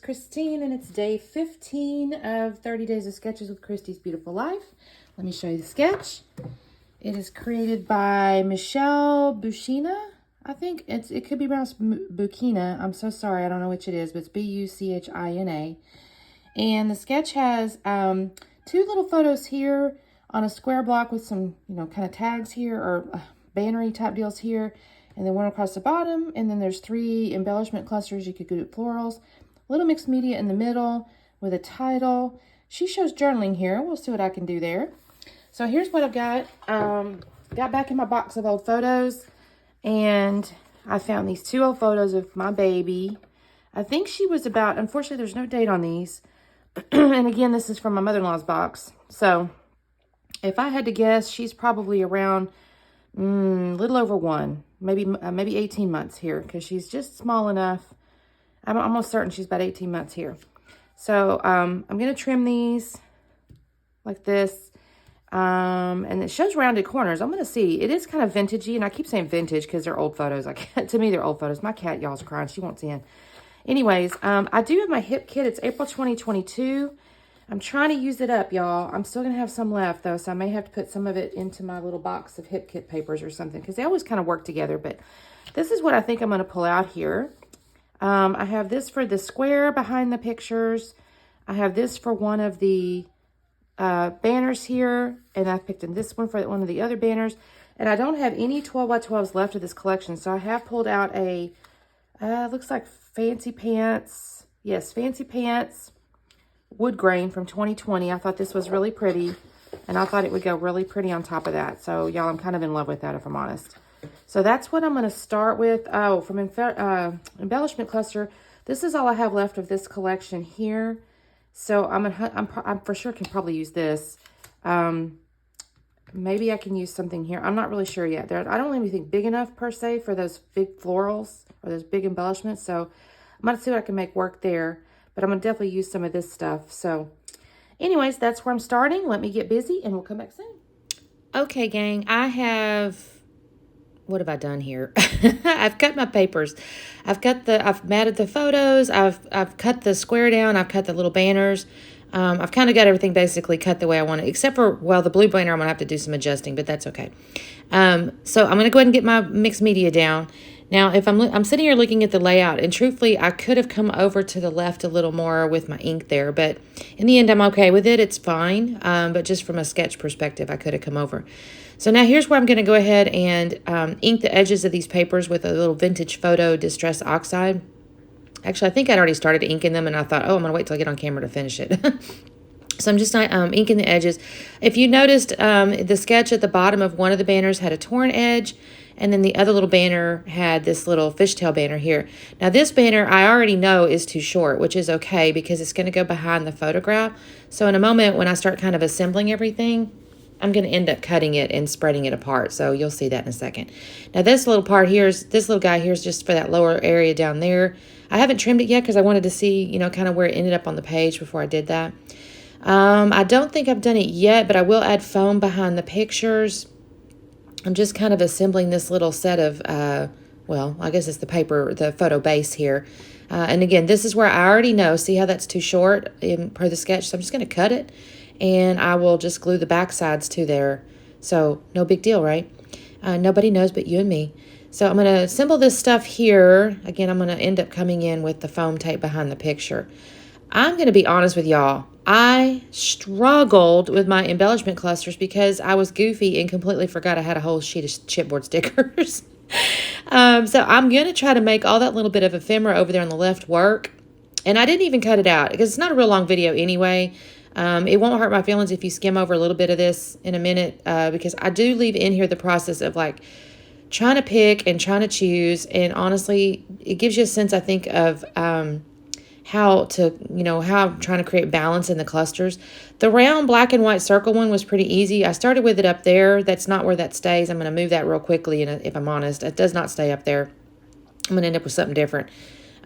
Christine, and it's day 15 of 30 Days of Sketches with Christy's Beautiful Life. Let me show you the sketch. It is created by Michelle Buchina. I think it could be pronounced Buchina. I'm so sorry, I don't know which it is, but it's Buchina. And the sketch has two little photos here on a square block with some, kind of tags here or bannery type deals here. And then one across the bottom, and then there's three embellishment clusters. You could do florals, little mixed media in the middle with a title. She shows journaling here. We'll see what I can do there. So here's what I've got. Got back in my box of old photos, and I found these two old photos of my baby. I think she was about, unfortunately, there's no date on these. And again, this is from my mother-in-law's box. So if I had to guess, she's probably around a little over one, maybe 18 months here, because she's just small enough. I'm almost certain she's about 18 months here. So I'm going to trim these like this. And it shows rounded corners. I'm going to see. It is kind of vintagey, and I keep saying vintage because they're old photos. To me, they're old photos. My cat, y'all's crying. She wants in. Anyways, I do have my hip kit. It's April 2022. I'm trying to use it up, y'all. I'm still going to have some left, though, so I may have to put some of it into my little box of hip kit papers or something, because they always kind of work together. But this is what I think I'm going to pull out here. I have this for the square behind the pictures. I have this for one of the banners here, and I picked in this one for one of the other banners. And I don't have any 12x12s left of this collection, so I have pulled out a, looks like Fancy Pants. Yes, Fancy Pants wood grain from 2020. I thought this was really pretty, and I thought it would go really pretty on top of that. So y'all, I'm kind of in love with that, if I'm honest. So that's what I'm going to start with. Oh, from embellishment cluster, this is all I have left of this collection here. So I'm for sure can probably use this. Maybe I can use something here. I'm not really sure yet. I don't have anything big enough per se for those big florals or those big embellishments. So I'm going to see what I can make work there. But I'm going to definitely use some of this stuff. So anyways, that's where I'm starting. Let me get busy and we'll come back soon. Okay, gang. What have I done here? I've cut my papers. I've matted the photos. I've cut the square down. I've cut the little banners. I've kind of got everything basically cut the way I want it, except for, well, the blue banner, I'm going to have to do some adjusting, but that's okay. So I'm going to go ahead and get my mixed media down. Now, if I'm sitting here looking at the layout, and truthfully, I could have come over to the left a little more with my ink there, but in the end, I'm okay with it. It's fine, but just from a sketch perspective, I could have come over. So now here's where I'm going to go ahead and ink the edges of these papers with a little Vintage Photo Distress Oxide. Actually, I think I'd already started inking them, and I thought, oh, I'm going to wait till I get on camera to finish it. So I'm just inking the edges. If you noticed, the sketch at the bottom of one of the banners had a torn edge, and then the other little banner had this little fishtail banner here. Now, this banner I already know is too short, which is okay because it's going to go behind the photograph. So in a moment, when I start kind of assembling everything, I'm going to end up cutting it and spreading it apart. So you'll see that in a second. Now, this little guy here is just for that lower area down there. I haven't trimmed it yet because I wanted to see, kind of where it ended up on the page before I did that. I don't think I've done it yet, but I will add foam behind the pictures. I'm just kind of assembling this little set of, well, I guess it's the photo base here. And again, this is where I already know, see how that's too short per the sketch? So I'm just going to cut it, and I will just glue the back sides to there. So no big deal, right? Nobody knows but you and me. So I'm going to assemble this stuff here. Again, I'm going to end up coming in with the foam tape behind the picture. I'm going to be honest with y'all. I struggled with my embellishment clusters because I was goofy and completely forgot I had a whole sheet of chipboard stickers. So I'm going to try to make all that little bit of ephemera over there on the left work. And I didn't even cut it out because it's not a real long video anyway. It won't hurt my feelings if you skim over a little bit of this in a minute because I do leave in here the process of trying to pick and trying to choose. And honestly, it gives you a sense, I think, of how I'm trying to create balance in the clusters. The round black and white circle one was pretty easy. I started with it up there. That's not where that stays. I'm going to move that real quickly. And if I'm honest, it does not stay up there. I'm going to end up with something different.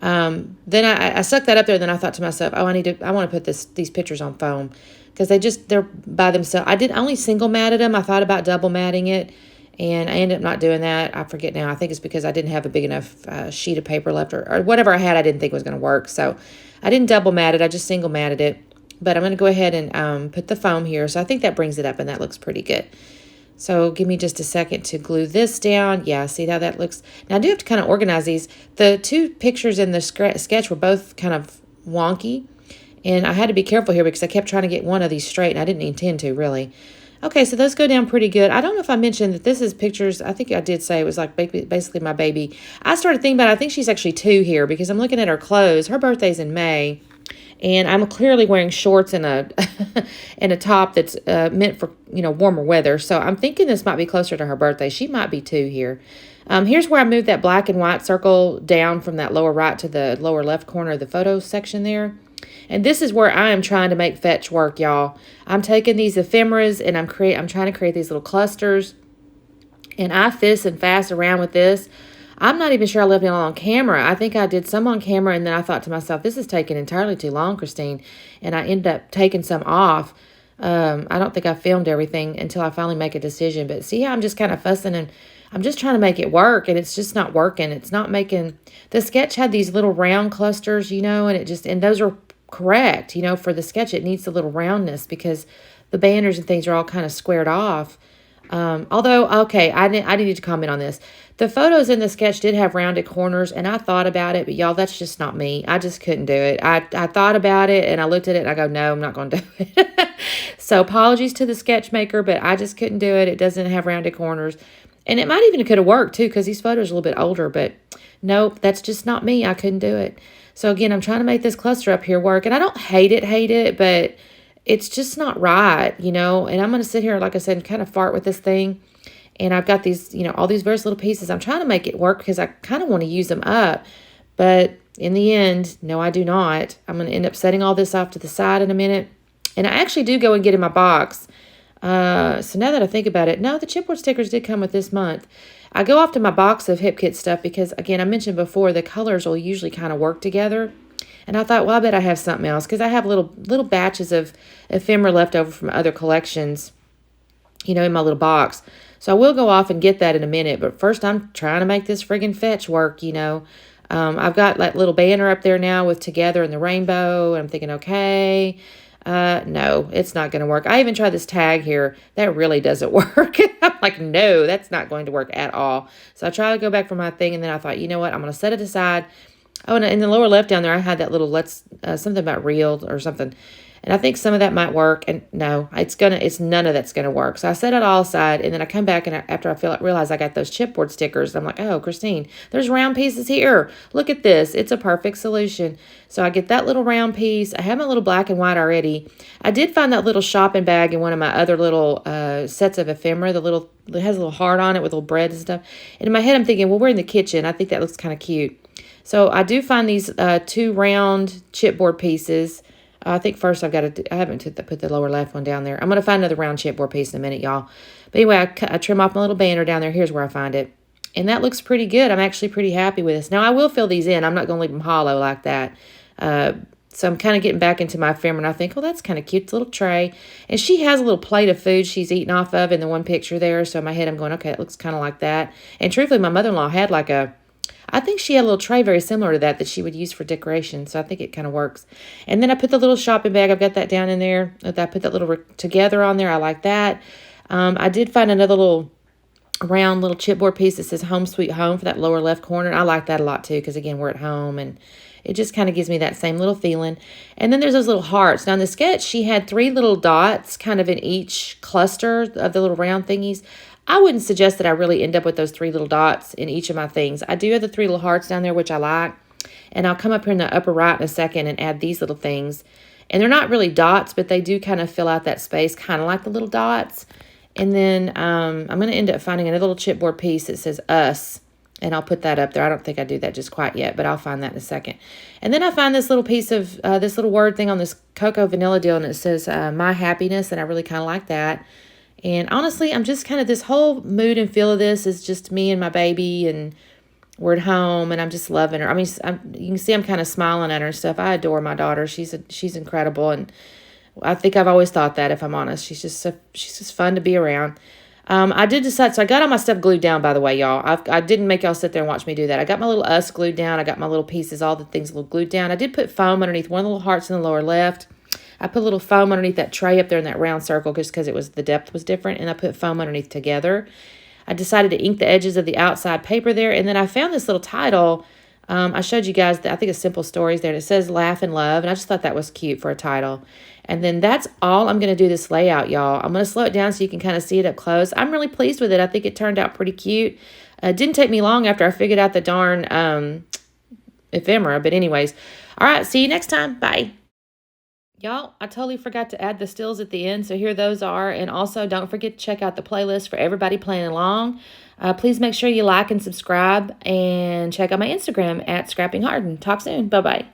Then I stuck that up there. Then I thought to myself, oh, I want to put these pictures on foam because they're by themselves. I only single matted them. I thought about double matting it. And I ended up not doing that. I forget now. I think it's because I didn't have a big enough sheet of paper left, or whatever I had I didn't think was going to work. So I didn't double mat it. I just single matted it. But I'm going to go ahead and put the foam here. So I think that brings it up, and that looks pretty good. So give me just a second to glue this down. Yeah, see how that looks? Now I do have to kind of organize these. The two pictures in the sketch were both kind of wonky. And I had to be careful here because I kept trying to get one of these straight, and I didn't intend to, really. Okay, so those go down pretty good. I don't know if I mentioned that this is pictures. I think I did say it was like basically my baby. I started thinking about it. I think she's actually 2 here because I'm looking at her clothes. Her birthday's in May, and I'm clearly wearing shorts and a and a top that's meant for, warmer weather. So I'm thinking this might be closer to her birthday. She might be 2 here. Here's where I moved that black and white circle down from that lower right to the lower left corner of the photo section there. And this is where I am trying to make Fetch work, y'all. I'm taking these ephemeras and I'm trying to create these little clusters. And I fist and fast around with this. I'm not even sure I left it on camera. I think I did some on camera, and then I thought to myself, this is taking entirely too long, Christine. And I ended up taking some off. I don't think I filmed everything until I finally make a decision. But see how I'm just kind of fussing, and I'm just trying to make it work, and it's just not working. It's not making... The sketch had these little round clusters, and those are correct, for the sketch. It needs a little roundness because the banners and things are all kind of squared off. Although, okay, I needed to comment on this. The photos in the sketch did have rounded corners, and I thought about it, but y'all, that's just not me. I just couldn't do it. I thought about it, and I looked at it, and I go, no, I'm not going to do it. So apologies to the sketch maker, but I just couldn't do it. It doesn't have rounded corners. And it might even could have worked, too, because these photos are a little bit older, but nope, that's just not me. I couldn't do it. So again, I'm trying to make this cluster up here work, and I don't hate it, but it's just not right, and I'm going to sit here, like I said, and kind of fart with this thing. And I've got these, all these various little pieces. I'm trying to make it work because I kind of want to use them up. But in the end, no, I do not. I'm going to end up setting all this off to the side in a minute. And I actually do go and get in my box. So now that I think about it, no, the chipboard stickers did come with this month. I go off to my box of Hip Kit stuff because, again, I mentioned before, the colors will usually kind of work together. And I thought, well, I bet I have something else because I have little batches of ephemera left over from other collections, in my little box. So I will go off and get that in a minute. But first, I'm trying to make this friggin' Fetch work, I've got that little banner up there now with Together and the Rainbow. And I'm thinking, okay, no, it's not going to work. I even tried this tag here. That really doesn't work. I'm like, no, that's not going to work at all. So I tried to go back for my thing. And then I thought, you know what? I'm going to set it aside. Oh, and in the lower left down there, I had that little something about real or something. And I think some of that might work. And no, it's none of that's going to work. So I set it all aside. And then I come back, and after I realize I got those chipboard stickers, I'm like, oh, Christine, there's round pieces here. Look at this. It's a perfect solution. So I get that little round piece. I have my little black and white already. I did find that little shopping bag in one of my other little sets of ephemera. It has a little heart on it with little bread and stuff. And in my head, I'm thinking, well, we're in the kitchen. I think that looks kind of cute. So I do find these 2 round chipboard pieces. I think first I haven't put the lower left one down there. I'm going to find another round chipboard piece in a minute, y'all. But anyway, I trim off my little banner down there. Here's where I find it. And that looks pretty good. I'm actually pretty happy with this. Now, I will fill these in. I'm not going to leave them hollow like that. So I'm kind of getting back into my ephemera, and I think, well, that's kind of cute. It's a little tray. And she has a little plate of food she's eating off of in the one picture there. So in my head, I'm going, okay, it looks kind of like that. And truthfully, my mother-in-law had I think she had a little tray very similar to that she would use for decoration. So I think it kind of works. And then I put the little shopping bag. I've got that down in there. I put that little Together on there. I like that. I did find another round little chipboard piece that says Home Sweet Home for that lower left corner. I like that a lot too because, again, we're at home and it just kind of gives me that same little feeling. And then there's those little hearts. Now in the sketch, she had 3 little dots kind of in each cluster of the little round thingies. I wouldn't suggest that I really end up with those 3 little dots in each of my things. I do have the 3 little hearts down there, which I like. And I'll come up here in the upper right in a second and add these little things. And they're not really dots, but they do kind of fill out that space, kind of like the little dots. And then I'm going to end up finding another little chipboard piece that says Us. And I'll put that up there. I don't think I do that just quite yet, but I'll find that in a second. And then I find this little piece of, this little word thing on this cocoa vanilla deal, and it says My Happiness, and I really kind of like that. And honestly, I'm just kind of, this whole mood and feel of this is just me and my baby, and we're at home, and I'm just loving her. I mean, you can see I'm kind of smiling at her and stuff. I adore my daughter. She's incredible, and I think I've always thought that, if I'm honest. She's just fun to be around. I did decide, so I got all my stuff glued down, by the way, y'all. I didn't make y'all sit there and watch me do that. I got my little us glued down. I got my little pieces, all the things glued down. I did put foam underneath one of the little hearts in the lower left. I put a little foam underneath that tray up there in that round circle just because the depth was different, and I put foam underneath together. I decided to ink the edges of the outside paper there, and then I found this little title. I showed you guys, I think it's Simple Stories there, and it says Laugh and Love, and I just thought that was cute for a title. And then that's all I'm going to do this layout, y'all. I'm going to slow it down so you can kind of see it up close. I'm really pleased with it. I think it turned out pretty cute. It didn't take me long after I figured out the darn ephemera, but anyways. All right, see you next time. Bye. Y'all, I totally forgot to add the stills at the end, so here those are. And also, don't forget to check out the playlist for everybody playing along. Please make sure you like and subscribe, and check out my Instagram at Scrapping Harden. Talk soon. Bye-bye.